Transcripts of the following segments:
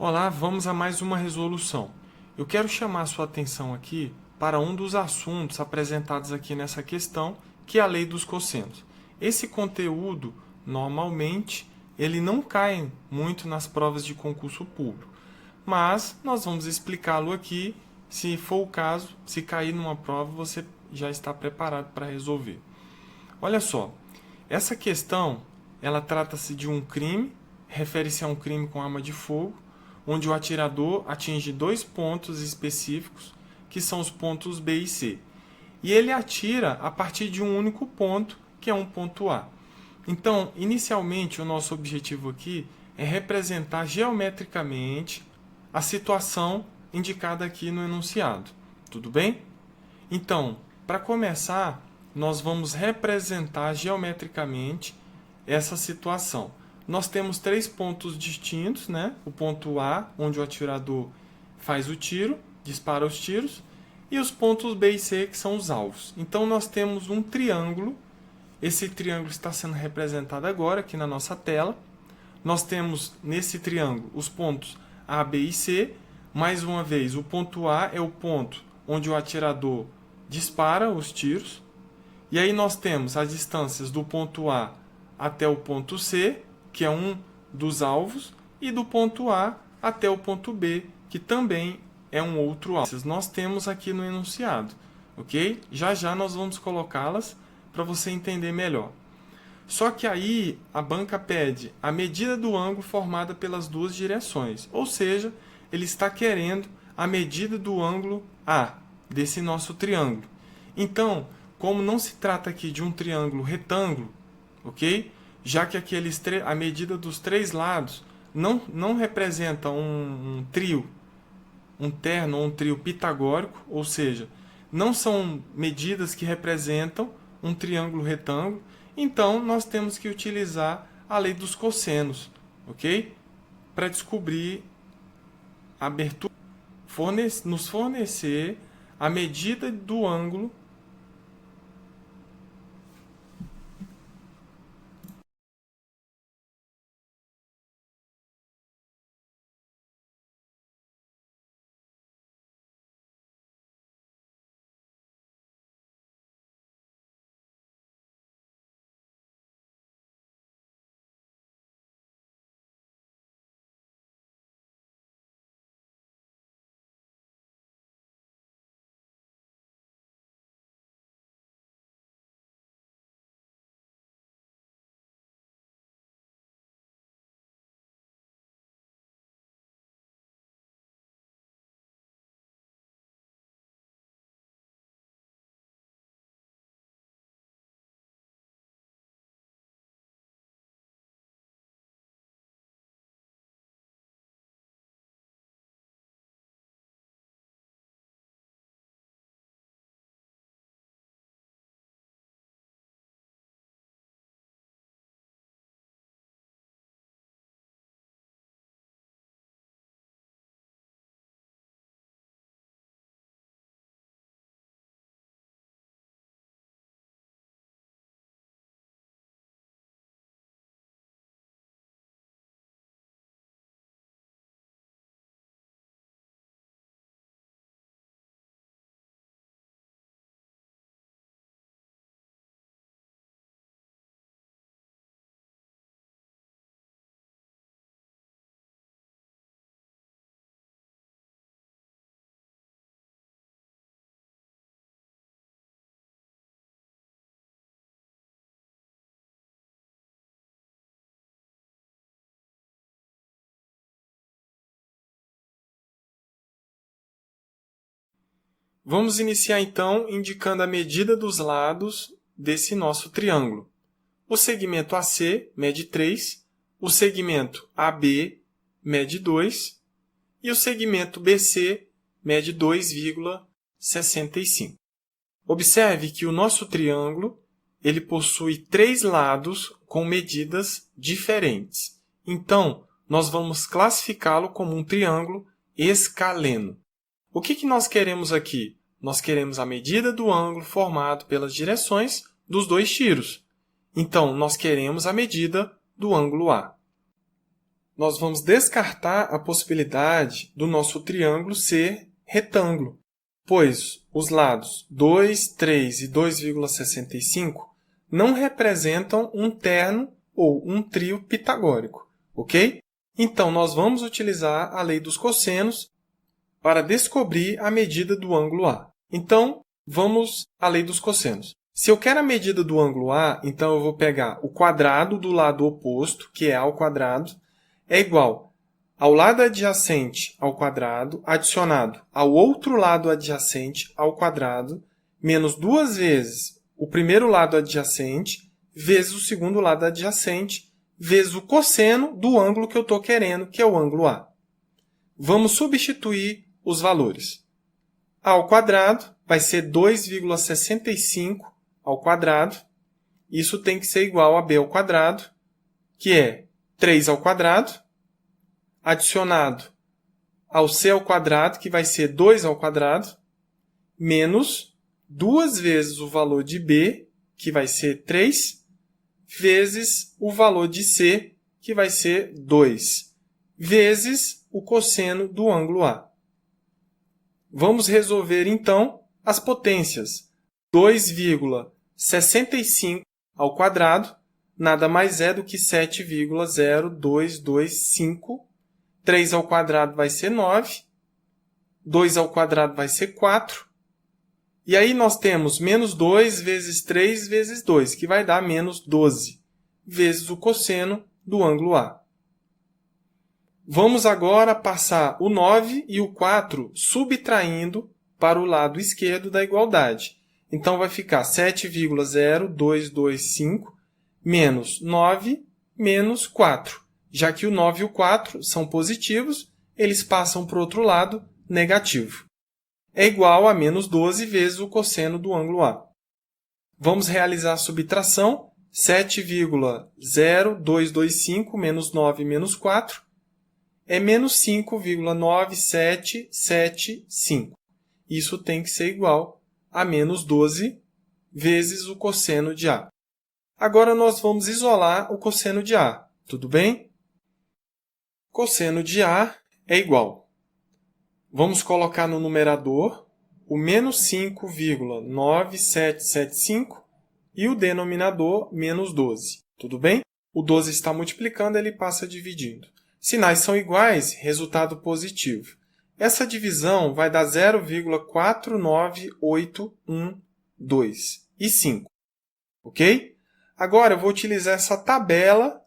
Olá, vamos a mais uma resolução. Eu quero chamar a sua atenção aqui para um dos assuntos apresentados aqui nessa questão, que é a lei dos cossenos. Esse conteúdo, normalmente, ele não cai muito nas provas de concurso público, mas nós vamos explicá-lo aqui. Se for o caso, se cair numa prova, você já está preparado para resolver. Olha só, essa questão, ela trata-se de um crime, refere-se a um crime com arma de fogo, onde o atirador atinge dois pontos específicos, que são os pontos B e C. E ele atira a partir de um único ponto, que é um ponto A. Então, inicialmente, o nosso objetivo aqui é representar geometricamente a situação indicada aqui no enunciado. Tudo bem? Então, para começar, nós vamos representar geometricamente essa situação. Nós temos três pontos distintos, né? O ponto A, onde o atirador faz o tiro, dispara os tiros, e os pontos B e C, que são os alvos. Então, nós temos um triângulo. Esse triângulo está sendo representado agora aqui na nossa tela. Nós temos nesse triângulo os pontos A, B e C. Mais uma vez, o ponto A é o ponto onde o atirador dispara os tiros. E aí nós temos as distâncias do ponto A até o ponto C, que é um dos alvos, e do ponto A até o ponto B, que também é um outro alvo. Nós temos aqui no enunciado, ok? Já já nós vamos colocá-las para você entender melhor. Só que aí a banca pede a medida do ângulo formada pelas duas direções, ou seja, ele está querendo a medida do ângulo A desse nosso triângulo. Então, como não se trata aqui de um triângulo retângulo, ok? Já que a medida dos três lados não representa um trio, um terno ou um trio pitagórico, ou seja, não são medidas que representam um triângulo retângulo, então nós temos que utilizar a lei dos cossenos, ok? Para descobrir a abertura, nos fornecer a medida do ângulo Vamos iniciar então indicando a medida dos lados desse nosso triângulo. O segmento AC mede 3, o segmento AB mede 2 e o segmento BC mede 2,65. Observe que o nosso triângulo ele possui três lados com medidas diferentes. Então, nós vamos classificá-lo como um triângulo escaleno. O que nós queremos aqui? Nós queremos a medida do ângulo formado pelas direções dos dois tiros. Então, nós queremos a medida do ângulo A. nós vamos descartar a possibilidade do nosso triângulo ser retângulo, pois os lados 2, 3 e 2,65 não representam um terno ou um trio pitagórico, ok? Então, nós vamos utilizar a lei dos cossenos para descobrir a medida do ângulo A. Então, vamos à lei dos cossenos. Se eu quero a medida do ângulo A, então eu vou pegar o quadrado do lado oposto, que é A ao quadrado, é igual ao lado adjacente ao quadrado, adicionado ao outro lado adjacente ao quadrado, menos 2 vezes o primeiro lado adjacente, vezes o segundo lado adjacente, vezes o cosseno do ângulo que eu estou querendo, que é o ângulo A. Vamos substituir os valores. A ao quadrado vai ser 2,65 ao quadrado. Isso tem que ser igual a B ao quadrado, que é 3 ao quadrado, adicionado ao C ao quadrado, que vai ser 2 ao quadrado, menos 2 vezes o valor de B, que vai ser 3, vezes o valor de C, que vai ser 2, vezes o cosseno do ângulo A. Vamos resolver, então, as potências. 2,65 ao quadrado nada mais é do que 7,0225. 3 ao quadrado vai ser 9. 2 ao quadrado vai ser 4. E aí nós temos menos 2 vezes 3 vezes 2, que vai dar menos 12, vezes o cosseno do ângulo A. Vamos agora passar o 9 e o 4 subtraindo para o lado esquerdo da igualdade. Então, vai ficar 7,0225 menos 9 menos 4. Já que o 9 e o 4 são positivos, eles passam para o outro lado negativo. É igual a menos 12 vezes o cosseno do ângulo A. Vamos realizar a subtração. 7,0225 menos 9 menos 4 é menos 5,9775. Isso tem que ser igual a menos 12 vezes o cosseno de A. Agora, nós vamos isolar o cosseno de A. Tudo bem? Cosseno de A é igual. Vamos colocar no numerador o menos 5,9775 e o denominador menos 12. Tudo bem? O 12 está multiplicando, ele passa dividindo. Sinais são iguais, resultado positivo. Essa divisão vai dar 0,49812 e 5. Ok? Agora eu vou utilizar essa tabela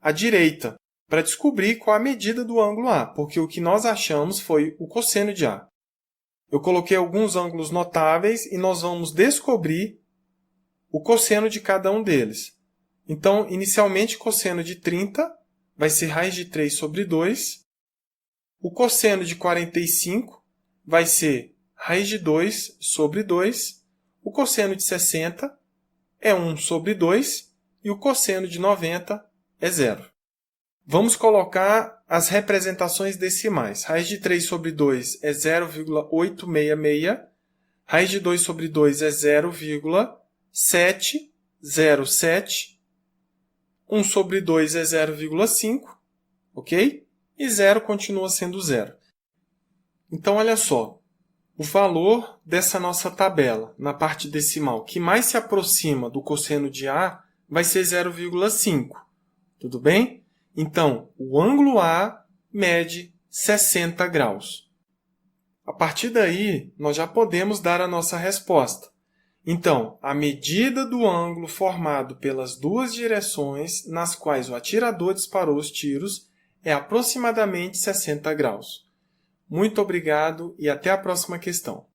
à direita para descobrir qual a medida do ângulo A, porque o que nós achamos foi o cosseno de A. Eu coloquei alguns ângulos notáveis e nós vamos descobrir o cosseno de cada um deles. Então, inicialmente, cosseno de 30 vai ser raiz de 3 sobre 2. O cosseno de 45 vai ser raiz de 2 sobre 2. O cosseno de 60 é 1 sobre 2. E o cosseno de 90 é 0. Vamos colocar as representações decimais. Raiz de 3 sobre 2 é 0,866. Raiz de 2 sobre 2 é 0,707. 1 sobre 2 é 0,5, ok? E 0 continua sendo 0. Então, olha só. O valor dessa nossa tabela, na parte decimal, que mais se aproxima do cosseno de A, vai ser 0,5. Tudo bem? Então, o ângulo A mede 60 graus. A partir daí, nós já podemos dar a nossa resposta. Então, a medida do ângulo formado pelas duas direções nas quais o atirador disparou os tiros é aproximadamente 60 graus. Muito obrigado e até a próxima questão.